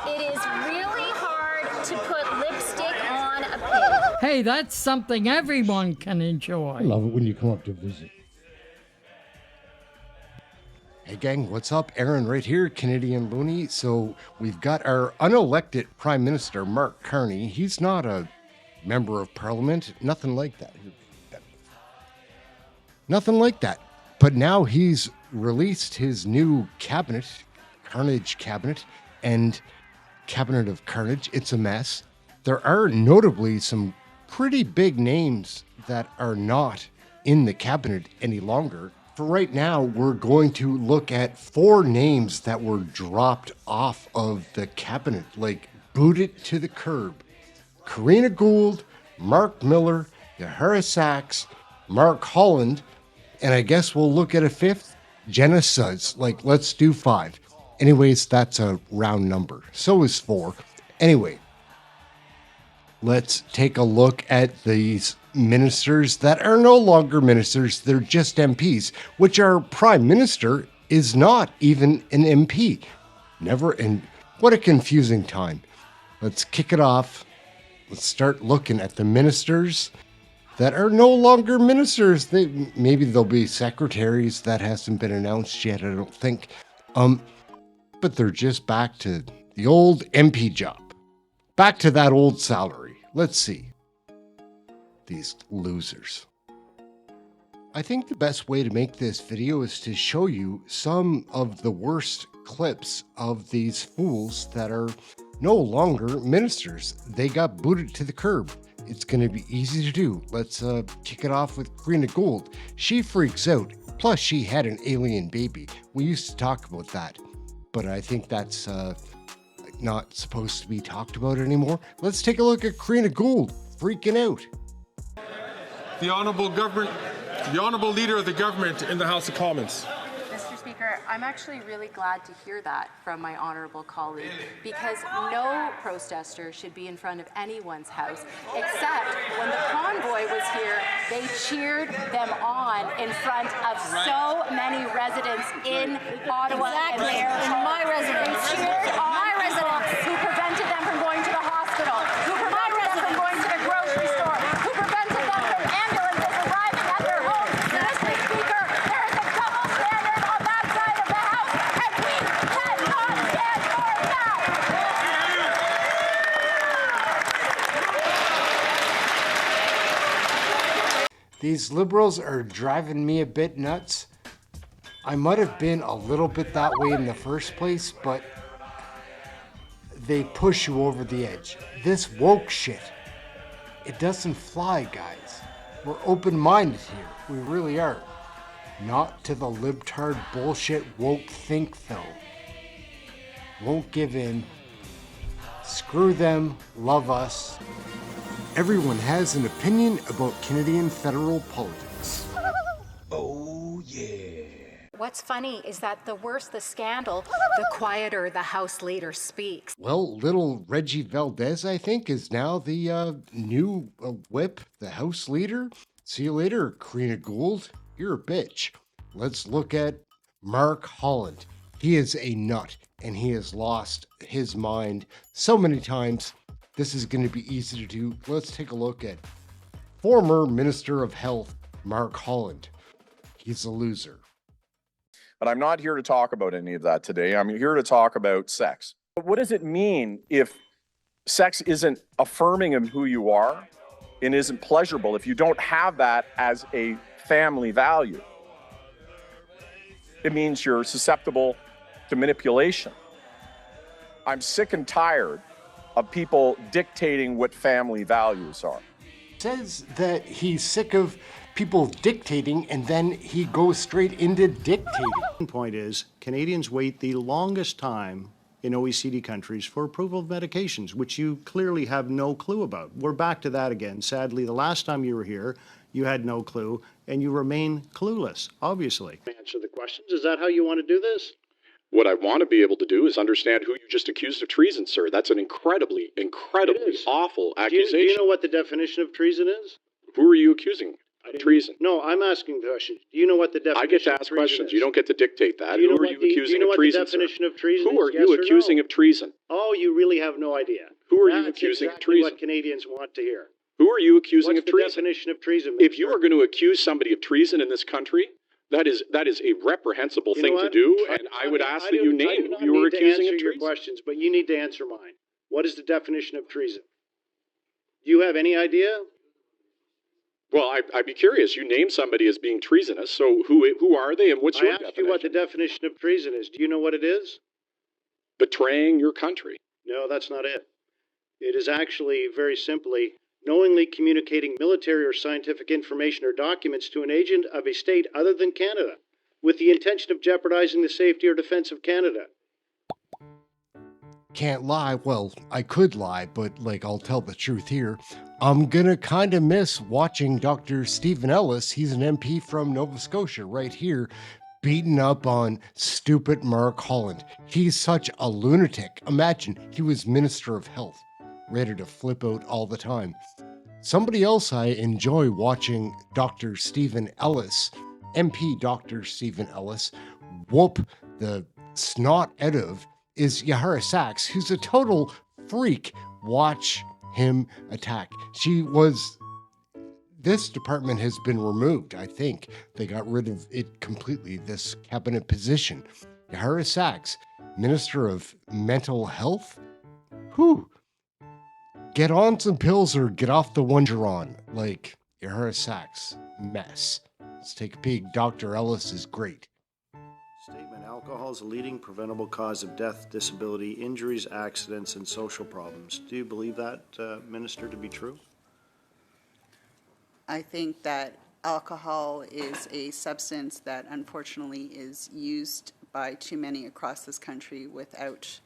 It is really hard to put lipstick on a pig. Hey, that's something everyone can enjoy. I love it when you come up to visit. Hey gang, what's up? Aaron right here, Canadian Looney. So we've got our unelected Prime Minister, Mark Carney. He's not a member of Parliament, nothing like that. Nothing like that. But now he's released his new cabinet, Carnage cabinet, and cabinet of Carnage. It's a mess. There are notably some pretty big names that are not in the cabinet any longer. For right now, we're going to look at 4 names that were dropped off of the cabinet, like booted to the curb. Karina Gould, Mark Miller, EhrenEmm, Mark Holland, and I guess we'll look at a 5th, Jenna Suds. Like, let's do 5. Anyways, that's a round number. So is 4. Anyway, let's take a look at these ministers that are no longer ministers. They're just MPs, which our Prime Minister is not even an MP. Never. And what a confusing time. Let's kick it off. Let's start looking at the ministers that are no longer ministers. Maybe they'll be secretaries. That hasn't been announced yet, I don't think. But they're just back to the old MP job. Back to that old salary. Let's see. These losers. I think the best way to make this video is to show you some of the worst clips of these fools that are no longer ministers. They got booted to the curb. It's going to be easy to do. Let's kick it off with Karina Gould. She freaks out. Plus, she had an alien baby. We used to talk about that, but I think that's not supposed to be talked about anymore. Let's take a look at Karina Gould freaking out. The Honourable Leader of the Government in the House of Commons. Mr. Speaker, I'm actually really glad to hear that from my honourable colleague, because no protester should be in front of anyone's house, except when the convoy was here, they cheered them on in front of so many residents in Ottawa. Exactly, in my residence. They cheered on my residents who prevented them from going to the hospital, who prevented them from going to the grocery store, who prevented them from ambulances arriving at their homes. Mr. Speaker, there is a double standard on that side of the House, and we cannot stand for that. These liberals are driving me a bit nuts. I might have been a little bit that way in the first place, but they push you over the edge. This woke shit, it doesn't fly, guys. We're open-minded here. We really are. Not to the libtard bullshit woke think, though. Won't give in. Screw them. Love us. Everyone has an opinion about Canadian federal politics. Oh, yeah. What's funny is that the worse the scandal, the quieter the House leader speaks. Well, little Reggie Valdez, I think, is now the new whip, the House leader. See you later, Karina Gould. You're a bitch. Let's look at Mark Holland. He is a nut, and he has lost his mind so many times. This is going to be easy to do. Let's take a look at former Minister of Health, Mark Holland. He's a loser. But I'm not here to talk about any of that today. I'm here to talk about sex. But what does it mean if sex isn't affirming of who you are and isn't pleasurable, if you don't have that as a family value? It means you're susceptible to manipulation. I'm sick and tired of people dictating what family values are. Says that he's sick of people dictating, and then he goes straight into dictating. The point is, Canadians wait the longest time in OECD countries for approval of medications, which you clearly have no clue about. We're back to that again. Sadly, the last time you were here, you had no clue, and you remain clueless, obviously. Answer the questions. Is that how you want to do this? What I want to be able to do is understand who you just accused of treason, sir. That's an incredibly awful accusation. Do you know what the definition of treason is? Who are you accusing? Treason. No, I'm asking the question. Do you know what the definition I get to of ask treason questions. is? You don't get to dictate that. Do you know Who are what you the- accusing do you know of what treason, the definition sir? of treason Who is? are Yes you or accusing no? of treason? Oh, you really have no idea. Who are you That's accusing of exactly treason? what Canadians want to hear. Who are you accusing What's of the treason? definition of treason, If you Minister? are going to accuse somebody of treason in this country, that is a reprehensible You know thing to what? do, and I would ask that you name who you are accusing of your treason. questions, but you need to answer mine. What is the definition of treason? Do you have any idea? Well, I'd be curious. You name somebody as being treasonous, so who are they, and what's I your asked definition? you what the definition of treason is. Do you know what it is? Betraying your country. No, that's not it. It is actually, very simply, knowingly communicating military or scientific information or documents to an agent of a state other than Canada with the intention of jeopardizing the safety or defense of Canada. Can't lie. Well, I could lie, but like I'll tell the truth here. I'm gonna kind of miss watching Dr. Stephen Ellis. He's an MP from Nova Scotia right here, beating up on stupid Mark Holland. He's such a lunatic. Imagine he was Minister of Health, ready to flip out all the time. Somebody else I enjoy watching, Dr. Stephen Ellis, MP Dr. Stephen Ellis, whoop the snot out of, is Yahara Sachs, who's a total freak. Watch him attack. This department has been removed, I think. They got rid of it completely, this cabinet position. Yahara Sachs, Minister of Mental Health? Whew. Get on some pills or get off the one you're on. Like, Yahara Sachs, mess. Let's take a peek. Dr. Ellis is great. Statement: alcohol is a leading preventable cause of death, disability, injuries, accidents, and social problems. Do you believe that, Minister, to be true? I think that alcohol is a substance that unfortunately is used by too many across this country without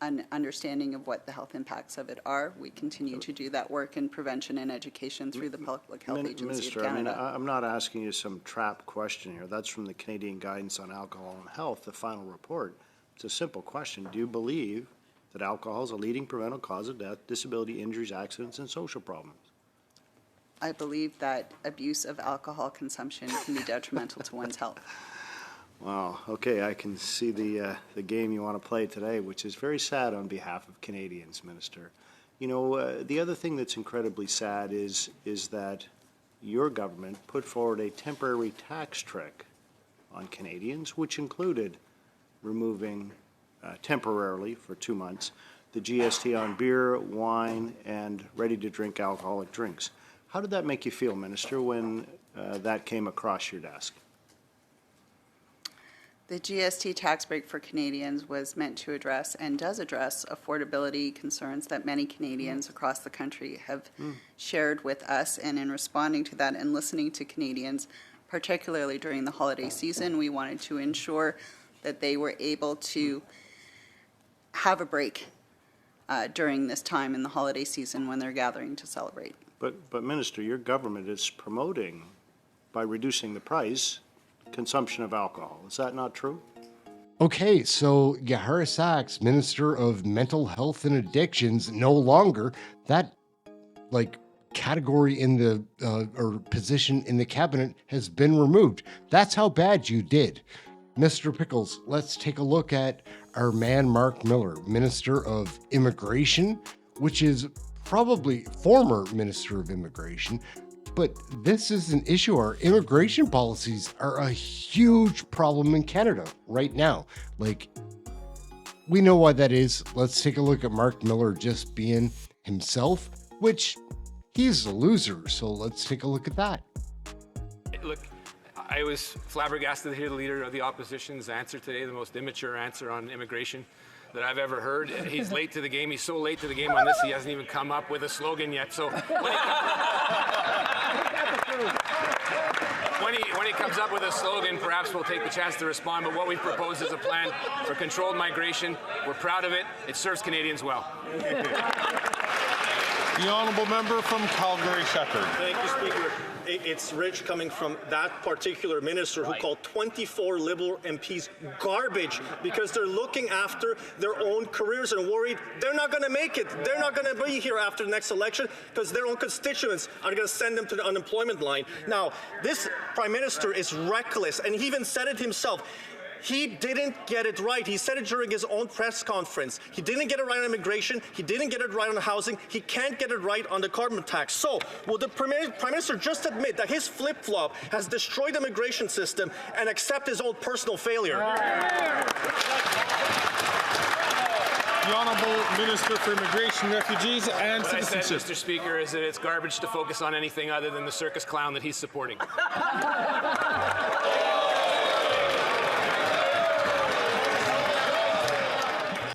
an understanding of what the health impacts of it are. We continue to do that work in prevention and education through the Public Health Agency Minister, of Canada. I'm not asking you some trap question here. That's from the Canadian Guidance on Alcohol and Health, the final report. It's a simple question. Do you believe that alcohol is a leading preventable cause of death, disability, injuries, accidents, and social problems? I believe that abuse of alcohol consumption can be detrimental to one's health. Wow. Okay, I can see the game you want to play today, which is very sad on behalf of Canadians, Minister. You know, the other thing that's incredibly sad is that your government put forward a temporary tax trick on Canadians, which included removing temporarily for 2 months the GST on beer, wine, and ready-to-drink alcoholic drinks. How did that make you feel, Minister, when that came across your desk? The GST tax break for Canadians was meant to address and does address affordability concerns that many Canadians across the country have shared with us. And in responding to that and listening to Canadians, particularly during the holiday season, we wanted to ensure that they were able to have a break during this time in the holiday season when they're gathering to celebrate. But Minister, your government is promoting, by reducing the price, consumption of alcohol. Is that not true? Okay, so Yahara Sachs, Minister of Mental Health and Addictions, no longer that category in the or position in the cabinet has been removed. That's how bad you did. Mr. Pickles, let's take a look at our man Mark Miller, Minister of Immigration, which is probably former Minister of Immigration. But this is an issue. Our immigration policies are a huge problem in Canada right now. We know why that is. Let's take a look at Mark Miller just being himself, which he's a loser. So let's take a look at that. Look, I was flabbergasted to hear the Leader of the Opposition's answer today, the most immature answer on immigration that I've ever heard. He's late to the game. He's so late to the game on this, he hasn't even come up with a slogan yet. So when he comes up with a slogan, perhaps we'll take the chance to respond. But what we've proposed is a plan for controlled migration. We're proud of it. It serves Canadians well. The honourable member from Calgary Shepherd. Thank you, Speaker. It's rich coming from that particular minister who called 24 Liberal MPs garbage because they're looking after their own careers and worried they're not going to make it. They're not going to be here after the next election because their own constituents are going to send them to the unemployment line. Now, this Prime Minister is reckless, and he even said it himself. He didn't get it right. He said it during his own press conference. He didn't get it right on immigration. He didn't get it right on housing. He can't get it right on the carbon tax. So, will the Prime Minister just admit that his flip-flop has destroyed the immigration system and accept his own personal failure? The Honourable Minister for Immigration, Refugees and What I said, Citizenship. Mr. Speaker, is that it's garbage to focus on anything other than the circus clown that he's supporting.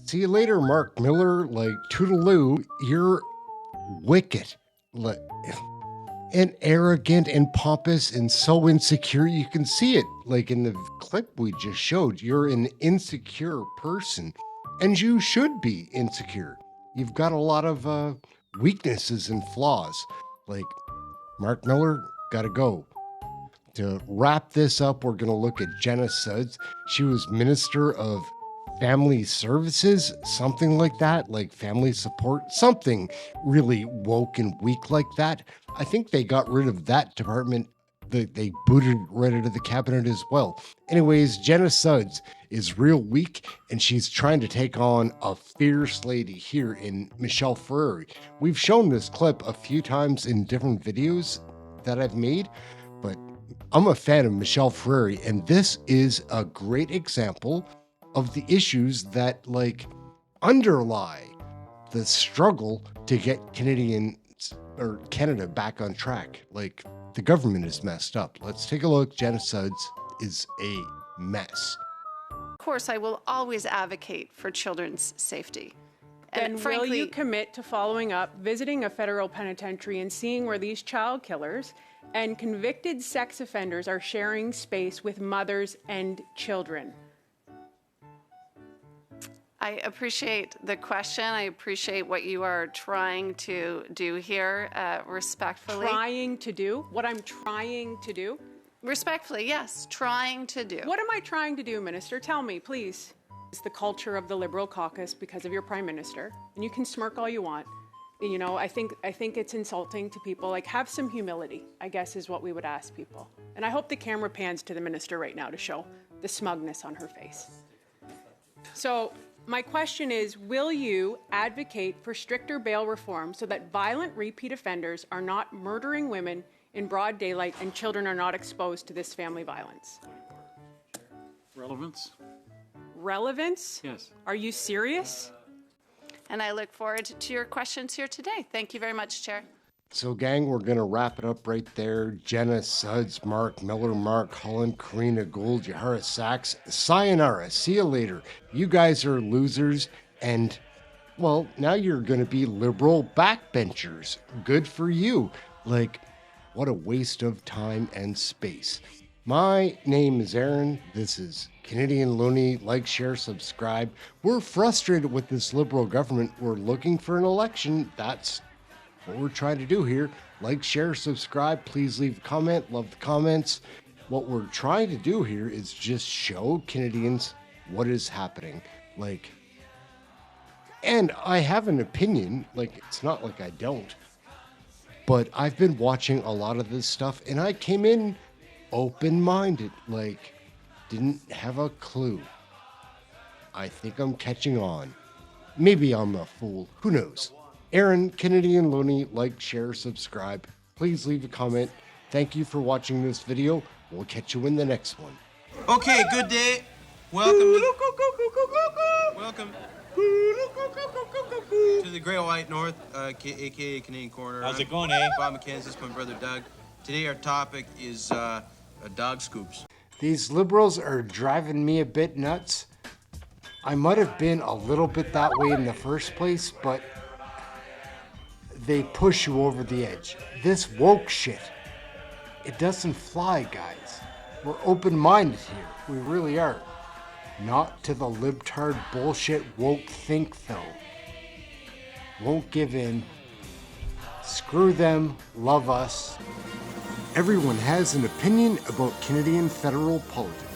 See you later, Mark Miller. Like, toodaloo, you're wicked. Like, and arrogant and pompous and so insecure. You can see it, like in the clip we just showed. You're an insecure person, and you should be insecure. You've got a lot of weaknesses and flaws. Like, Mark Miller, gotta go. To wrap this up, we're gonna look at Jenna Suds. She was Minister of Family Services, something like that, like family support, something really woke and weak like that. I think they got rid of that department. They booted right out of the cabinet as well. Anyways, Jenna Suds is real weak, and she's trying to take on a fierce lady here in Michelle Ferrari. We've shown this clip a few times in different videos that I've made, but I'm a fan of Michelle Ferrari, and this is a great example of the issues that like underlie the struggle to get Canada back on track. Like, the government is messed up. Let's take a look. Jenna Suds is a mess. Of course, I will always advocate for children's safety. Then And frankly, will you commit to following up, visiting a federal penitentiary and seeing where these child killers and convicted sex offenders are sharing space with mothers and children? I appreciate the question. I appreciate what you are trying to do here, respectfully. Trying to do? What I'm trying to do? Respectfully, yes, trying to do. What am I trying to do, Minister? Tell me, please. It's the culture of the Liberal caucus because of your Prime Minister. And you can smirk all you want. You know, I think it's insulting to people. Like, have some humility, I guess, is what we would ask people. And I hope the camera pans to the Minister right now to show the smugness on her face. So, my question is, will you advocate for stricter bail reform so that violent repeat offenders are not murdering women in broad daylight and children are not exposed to this family violence? Relevance? Relevance? Yes. Are you serious? And I look forward to your questions here today. Thank you very much, Chair. So, gang, we're going to wrap it up right there. Jenna Suds, Mark Miller, Mark Holland, Karina Gould, Yahara Sachs. Sayonara. See you later. You guys are losers, and, well, now you're going to be Liberal backbenchers. Good for you. Like, what a waste of time and space. My name is Aaron. This is Canadian Looney. Like, share, subscribe. We're frustrated with this Liberal government. We're looking for an election. That's what we're trying to do here. Like, share, subscribe. Please leave a comment. Love the comments. What we're trying to do here is just show Canadians what is happening. Like, and I have an opinion. Like, it's not like I don't. But I've been watching a lot of this stuff, and I came in open-minded. Like, didn't have a clue. I think I'm catching on. Maybe I'm a fool. Who knows? Aaron, Canadian Looney, like, share, subscribe. Please leave a comment. Thank you for watching this video. We'll catch you in the next one. Okay, good day. Welcome to the Great White North, aka Canadian Corner. How's it going, eh? Bob McKenzie, this is my brother Doug. Today our topic is dog scoops. These Liberals are driving me a bit nuts. I might have been a little bit that way in the first place, but they push you over the edge. This woke shit, it doesn't fly, guys. We're open-minded here. We really are. Not to the libtard bullshit woke think, though. Won't give in. Screw them, love us. Everyone has an opinion about Canadian federal politics.